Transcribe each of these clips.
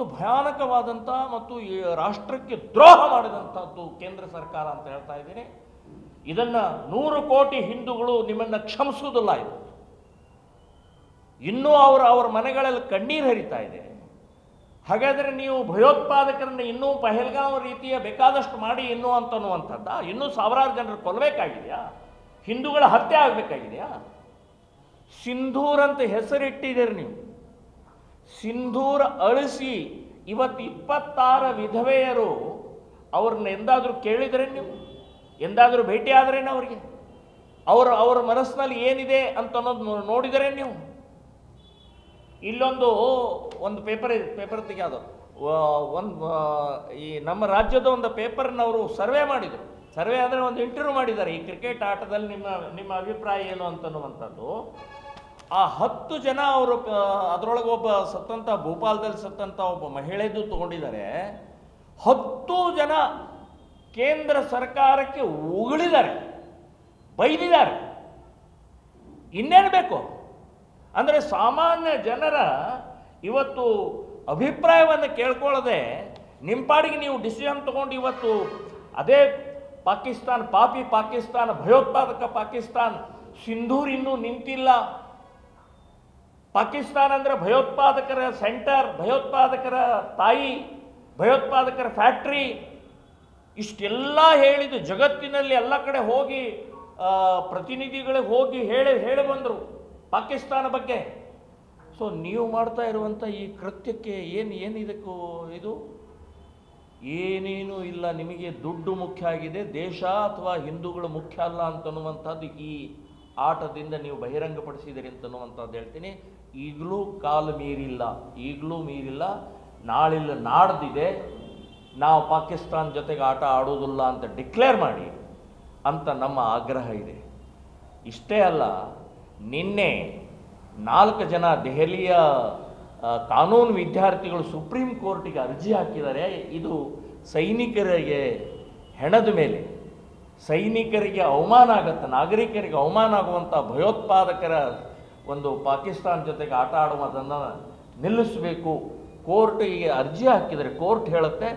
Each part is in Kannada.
ಇದೊಂದು ಭಯಾನಕವಾದಂಥ ಮತ್ತು ಈ ರಾಷ್ಟ್ರಕ್ಕೆ ದ್ರೋಹ ಮಾಡಿದಂಥದ್ದು ಕೇಂದ್ರ ಸರ್ಕಾರ ಅಂತ ಹೇಳ್ತಾ ಇದ್ದೀನಿ. ಇದನ್ನು 100 ಕೋಟಿ ಹಿಂದೂಗಳು ನಿಮ್ಮನ್ನು ಕ್ಷಮಿಸುವುದಿಲ್ಲ. ಇದು ಇನ್ನೂ ಅವರ ಮನೆಗಳಲ್ಲಿ ಕಣ್ಣೀರು ಹರಿತಾ ಇದೆ. ಹಾಗಾದರೆ ನೀವು ಭಯೋತ್ಪಾದಕರನ್ನು ಇನ್ನೂ ಪಹಲ್ಗಾಮ್ ರೀತಿಯ ಬೇಕಾದಷ್ಟು ಮಾಡಿ ಇನ್ನೂ ಅಂತನ್ನುವಂಥದ್ದ, ಇನ್ನೂ ಸಾವಿರಾರು ಜನರು ಕೊಲ್ಲಬೇಕಾಗಿದೆಯಾ? ಹಿಂದೂಗಳ ಹತ್ಯೆ ಆಗಬೇಕಾಗಿದೆಯಾ? ಸಿಂಧೂರ್ ಅಂತ ಹೆಸರಿಟ್ಟಿದ್ದೀರಿ ನೀವು. ಸಿಂಧೂರ್ ಅಳಿಸಿ ಇವತ್ತು 26 ವಿಧವೆಯರು ಅವ್ರನ್ನ ಎಂದಾದರೂ ಕೇಳಿದರೆ ನೀವು? ಎಂದಾದರೂ ಭೇಟಿ ಆದ್ರೇನು ಅವರಿಗೆ? ಅವರ ಮನಸ್ಸಿನಲ್ಲಿ ಏನಿದೆ ಅಂತ ಅನ್ನೋದು ನೋಡಿದರೆ ನೀವು? ಒಂದು ಪೇಪರ್ ತೆಗೆಯೋದು ಈ ನಮ್ಮ ರಾಜ್ಯದ ಒಂದು ಪೇಪರ್ನ ಅವರು ಸರ್ವೆ ಮಾಡಿದರು. ಸರ್ವೆ ಅಂದರೆ ಒಂದು ಇಂಟರ್ವ್ಯೂ ಮಾಡಿದ್ದಾರೆ. ಈ ಕ್ರಿಕೆಟ್ ಆಟದಲ್ಲಿ ನಿಮ್ಮ ಅಭಿಪ್ರಾಯ ಏನು ಅಂತನ್ನುವಂಥದ್ದು. ಆ 10 ಜನ ಅವರು ಅದರೊಳಗೆ ಒಬ್ಬ ಸತ್ತಂಥ ಭೋಪಾಲದಲ್ಲಿ ಸತ್ತಂಥ ಒಬ್ಬ ಮಹಿಳೆದು ತಗೊಂಡಿದ್ದಾರೆ. 10 ಜನ ಕೇಂದ್ರ ಸರ್ಕಾರಕ್ಕೆ ಉಗುಳಿದ್ದಾರೆ, ಬೈದಿದ್ದಾರೆ. ಇನ್ನೇನು ಬೇಕು? ಅಂದರೆ ಸಾಮಾನ್ಯ ಜನರ ಇವತ್ತು ಅಭಿಪ್ರಾಯವನ್ನು ಕೇಳ್ಕೊಳ್ಳದೆ ನಿಮ್ಮ ಪಾಡಿಗೆ ನೀವು ಡಿಸಿಷನ್ ತಗೊಂಡು ಇವತ್ತು ಅದೇ ಪಾಕಿಸ್ತಾನ, ಪಾಪಿ ಪಾಕಿಸ್ತಾನ, ಭಯೋತ್ಪಾದಕ ಪಾಕಿಸ್ತಾನ, ಸಿಂಧೂರ್ ಇನ್ನೂ ನಿಂತಿಲ್ಲ. ಪಾಕಿಸ್ತಾನ ಅಂದರೆ ಭಯೋತ್ಪಾದಕರ ಸೆಂಟರ್, ಭಯೋತ್ಪಾದಕರ ತಾಯಿ, ಭಯೋತ್ಪಾದಕರ ಫ್ಯಾಕ್ಟ್ರಿ, ಇಷ್ಟೆಲ್ಲ ಹೇಳಿದ್ದು ಜಗತ್ತಿನಲ್ಲಿ ಎಲ್ಲ ಕಡೆ ಹೋಗಿ ಪ್ರತಿನಿಧಿಗಳಿಗೆ ಹೋಗಿ ಹೇಳಿ ಬಂದರು ಪಾಕಿಸ್ತಾನ ಬಗ್ಗೆ. ಸೊ ನೀವು ಮಾಡ್ತಾ ಇರುವಂಥ ಈ ಕೃತ್ಯಕ್ಕೆ ಏನಿದಕ್ಕೂ ಇದು ಏನೇನೂ ಇಲ್ಲ. ನಿಮಗೆ ದುಡ್ಡು ಮುಖ್ಯ ಆಗಿದೆ, ದೇಶ ಅಥವಾ ಹಿಂದೂಗಳು ಮುಖ್ಯ ಅಲ್ಲ ಅಂತನ್ನುವಂಥದ್ದು ಈ ಆಟದಿಂದ ನೀವು ಬಹಿರಂಗಪಡಿಸಿದಿರಿ ಅಂತನ್ನುವಂಥದ್ದು ಹೇಳ್ತೀನಿ. ಈಗಲೂ ಕಾಲು ಮೀರಿಲ್ಲ. ನಾಳಿಲ್ಲ ನಾಡ್ದಿದೆ ನಾವು ಪಾಕಿಸ್ತಾನ ಜೊತೆಗೆ ಆಟ ಆಡೋದಿಲ್ಲ ಅಂತ ಡಿಕ್ಲೇರ್ ಮಾಡಿ ಅಂತ ನಮ್ಮ ಆಗ್ರಹ ಇದೆ. ಇಷ್ಟೇ ಅಲ್ಲ, ನಿನ್ನೆ 4 ಜನ ದೆಹಲಿಯ ಕಾನೂನು ವಿದ್ಯಾರ್ಥಿಗಳು ಸುಪ್ರೀಂ ಕೋರ್ಟಿಗೆ ಅರ್ಜಿ ಹಾಕಿದ್ದಾರೆ. ಇದು ಸೈನಿಕರಿಗೆ ಹೆಣದ ಮೇಲೆ ಸೈನಿಕರಿಗೆ ಅವಮಾನ ಆಗುತ್ತೆ, ನಾಗರಿಕರಿಗೆ ಅವಮಾನ ಆಗುವಂಥ ಭಯೋತ್ಪಾದಕರ ಒಂದು ಪಾಕಿಸ್ತಾನ ಜೊತೆಗೆ ಆಟ ಆಡುವುದನ್ನು ನಿಲ್ಲಿಸಬೇಕು. ಕೋರ್ಟಿಗೆ ಅರ್ಜಿ ಹಾಕಿದರೆ ಕೋರ್ಟ್ ಹೇಳುತ್ತೆ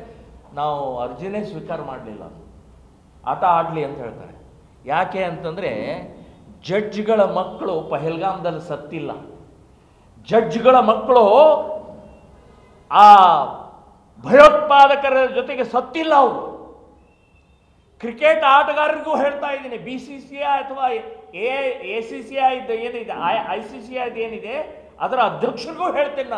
ನಾವು ಅರ್ಜಿನೇ ಸ್ವೀಕಾರ ಮಾಡಲಿಲ್ಲ, ಆಟ ಆಡಲಿ ಅಂತ ಹೇಳ್ತಾರೆ. ಯಾಕೆ ಅಂತಂದರೆ ಜಡ್ಜ್ಗಳ ಮಕ್ಕಳು ಪಹಲ್ಗಾಮ್ದಲ್ಲಿ ಸತ್ತಿಲ್ಲ. ಜಡ್ಜ್ಗಳ ಮಕ್ಕಳು ಆ ಭಯೋತ್ಪಾದಕರ ಜೊತೆಗೆ ಸತ್ತಿಲ್ಲ. ಅವರು ಕ್ರಿಕೆಟ್ ಆಟಗಾರರಿಗೂ ಹೇಳ್ತಾ ಇದ್ದೀನಿ, BCCI ಅಥವಾ ACCI ಏನಿದೆ, ICCI ಏನಿದೆ ಅದರ ಅಧ್ಯಕ್ಷರಿಗೂ ಹೇಳ್ತೇನೆ ನಾನು.